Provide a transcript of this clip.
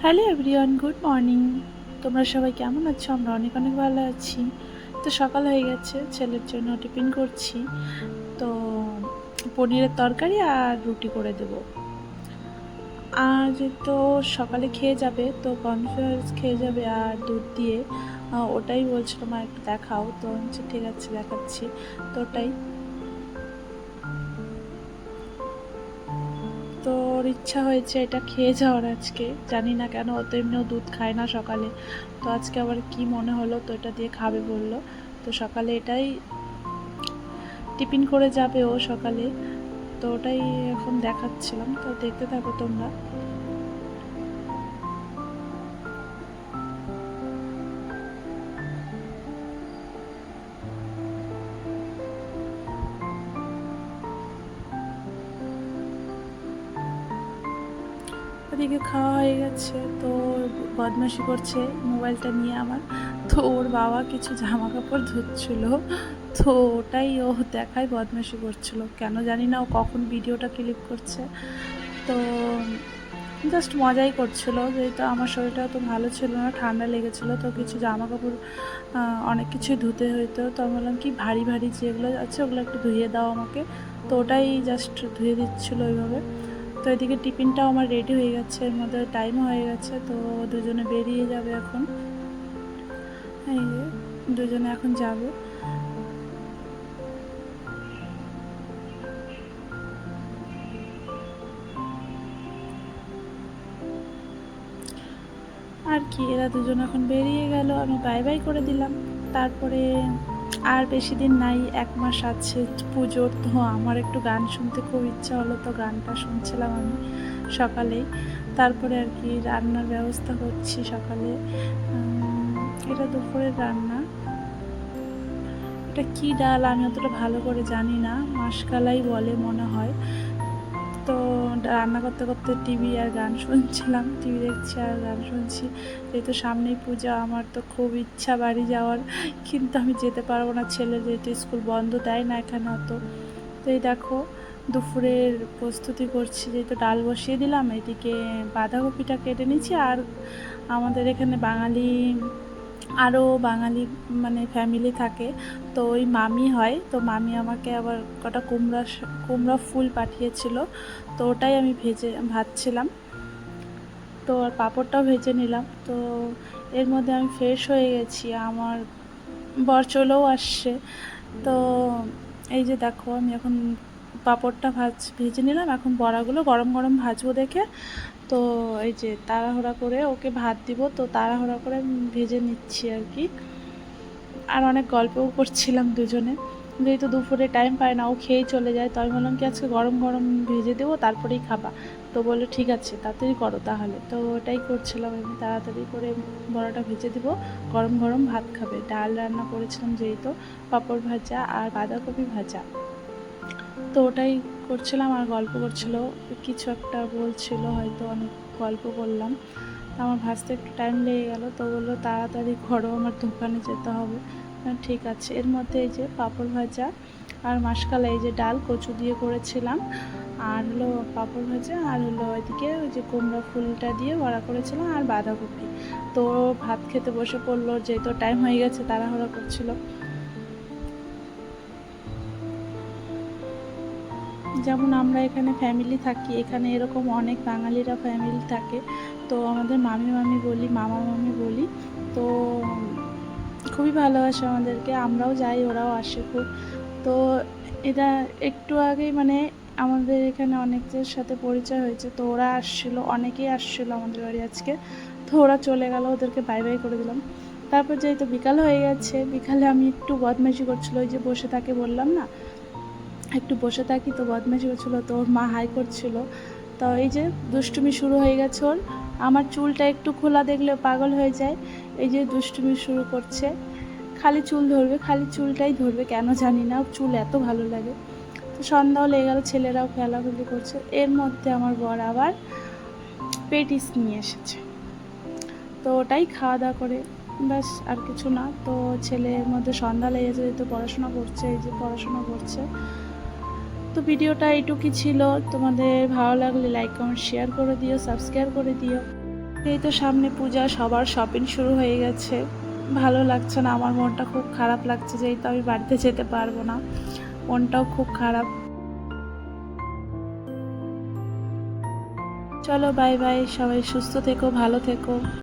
Hello everyone, good morning. তোমরা সবাই কেমন আছো? আমরা অনেক অনেক ভালো আছি। তো সকাল হয়ে গেছে, ছেলের জন্য টিফিন করছি। তো পনিরের তরকারি আর রুটি করে দেব। আর তো সকালে খেয়ে যাবে, তো কর্নফ্লেক্স খেয়ে যাবে আর দুধ দিয়ে। ওটাই বলছিল মা একটু দেখাও, তো আমি ঠিক আছে দেখাচ্ছি। তো ওটাই, তো ওর ইচ্ছা হয়েছে এটা খেয়ে যাওয়ার আজকে। জানি না কেন, ও তো এমনিও দুধ খায় না সকালে, তো আজকে আবার কি মনে হলো, তো এটা দিয়ে খাবে বললো। তো সকালে এটাই টিফিন করে যাবে ও সকালে। তো ওটাই এখন দেখাচ্ছিলাম, তো দেখতে থাকো তোমরা। ওদিকে খাওয়া হয়ে গেছে, তো বদমাশি করছে মোবাইলটা নিয়ে আমার। তো ওর বাবা কিছু জামা কাপড় ধুচ্ছিল, তো ওটাই ও দেখায় বদমাশি করছিল। কেন জানি না ও কখন ভিডিওটা ক্লিক করছে। তো জাস্ট মজাই করছিল, যেহেতু আমার শরীরটা তো ভালো ছিল না, ঠান্ডা লেগেছিলো, তো কিছু জামা কাপড় অনেক কিছুই ধুতে হইতো। তো আমি বললাম কি ভারী ভারী যেগুলো আছে ওগুলো একটু ধুয়ে দাও আমাকে। তো ওটাই জাস্ট ধুয়ে দিচ্ছিলো ওইভাবে। তো এদিকে টিফিনটাও আমার রেডি হয়ে গেছে, এর মধ্যে টাইমও হয়ে গেছে, তো দুজনে বেরিয়ে যাবে এখন। এই যে দুজনে এখন যাবে। আর কি, এরা দুজন এখন বেরিয়ে গেল, আমি বাই বাই করে দিলাম। তারপরে আর বেশি দিন নাই, 1 মাস আছে পুজোর। তো আমার একটু গান শুনতে খুব ইচ্ছা হলো, তো গানটা শুনছিলাম আমি সকালেই। তারপরে আর কি রান্নার ব্যবস্থা করছি সকালে। এটা দুপুরের রান্না। এটা কী ডাল আমি অতটা ভালো করে জানি না, মাসকালাই বলে মনে হয়। তো রান্না করতে করতে টিভি আর গান শুনছিলাম, টিভি দেখছি আর গান শুনছি। যেহেতু সামনেই পূজা, আমার তো খুব ইচ্ছা বাড়ি যাওয়ার, কিন্তু আমি যেতে পারবো না, ছেলে যেহেতু স্কুল বন্ধ দেয় না এখানে অত। তো এই দেখো দুপুরের প্রস্তুতি করছি, যেহেতু ডাল বসিয়ে দিলাম, এদিকে বাঁধাকপিটা কেটে নিচ্ছি। আর আমাদের এখানে আরও বাঙালি মানে ফ্যামিলি থাকে, তো ওই মামি হয়, তো মামি আমাকে আবার কটা কুমড়া ফুল পাঠিয়েছিল, তো ওটাই আমি ভাজছিলাম। তো আর পাঁপড়টাও ভেজে নিলাম। তো এর মধ্যে আমি ফ্রেশ হয়ে গেছি, আমার বর চলেও আসছে। তো এই যে দেখো আমি এখন পাঁপড়টা ভেজে নিলাম, এখন বড়াগুলো গরম গরম ভাজবো দেখে। তো এই যে তাড়াহুড়া করে ওকে ভাত দিব, তো তাড়াহুড়া করে ভেজে নিচ্ছি আর কি। আর অনেক গল্পও করছিলাম দুজনে, যেহেতু দুপুরে টাইম পায় না, ও খেয়েই চলে যায়। তো আমি বললাম কি আজকে গরম গরম ভেজে দেবো, তারপরেই খাবা। তো বললো ঠিক আছে, তাড়াতাড়ি করো তাহলে। তো ওটাই করছিলাম আমি, তাড়াতাড়ি করে বড়াটা ভেজে দিব, গরম গরম ভাত খাবে। ডাল রান্না করেছিলাম যেহেতু, পাঁপড় ভাজা আর বাঁধাকপি ভাজা, তো ওটাই করছিলাম। আর গল্প করছিল, কিছু একটা বলছিল হয়তো, অনেক গল্প করলাম। আমার ভাজতে একটু টাইম লেগে গেল, তো বললো তাড়াতাড়ি করো, আমার দোকানে যেতে হবে। ঠিক আছে। এর মধ্যে এই যে পাঁপড় ভাজা আর মাসকালাই, এই যে ডাল কচু দিয়ে করেছিলাম, আর হলো পাঁপড় ভাজা, আর হলো এদিকে ওই যে কুমড়া ফুলটা দিয়ে বড়া করেছিলাম, আর বাঁধাকপি। তো ভাত খেতে বসে পড়লো, যেহেতু টাইম হয়ে গেছে, তাড়াহুড়া করছিল। যেমন আমরা এখানে ফ্যামিলি থাকি, এখানে এরকম অনেক বাঙালিরা ফ্যামিলি থাকে, তো আমাদের মামি মামি বলি, মামা মামি বলি। তো খুবই ভালোবাসে আমাদেরকে, আমরাও যাই, ওরাও আসে খুব। তো এটা একটু আগেই মানে আমাদের এখানে অনেকদের সাথে পরিচয় হয়েছে, তো ওরা আসছিলো, অনেকেই আসছিলো আমাদের বাড়ি আজকে। তো ওরা চলে গেল, ওদেরকে বাই বাই করে দিলাম। তারপর যেহেতু বিকাল হয়ে গেছে, বিকালে আমি একটু বদমাইশি করছিলো, ওই যে বসে থাকে বললাম না, একটু বসে থাকি, তো বদমাইশি করছিলো, তো ওর মা হাই করছিল। তো এই যে দুষ্টুমি শুরু হয়ে গেছে ওর, আমার চুলটা একটু খোলা দেখলে পাগল হয়ে যায়। এই যে দুষ্টুমি শুরু করছে, খালি চুল ধরবে, খালি চুলটাই ধরবে, কেন জানি না, চুল এত ভালো লাগে। তো সন্ধ্যাও লেগে গেল, ছেলেরাও খেলাখুলি করছে। এর মধ্যে আমার বর আবার পেটিস নিয়ে এসেছে, তো ওটাই খাওয়া দাওয়া করে ব্যাস, আর কিছু না। তো ছেলের মধ্যে সন্ধ্যা লেগেছে, যেহেতু পড়াশোনা করছে, এই যে পড়াশোনা করছে। তো ভিডিওটা এইটুকুই ছিল, তোমাদের ভালো লাগলে লাইক কমেন্ট শেয়ার করে দিও, সাবস্ক্রাইব করে দিও। এই তো সামনে পূজা, সবার শপিং শুরু হয়ে গেছে। ভালো লাগছে না, আমার মনটা খুব খারাপ লাগছে যে এই তো আমি বাড়িতে যেতে পারবো না। মনটাও খুব খারাপ। চলো বাই বাই, সবাই সুস্থ থেকো, ভালো থেকো।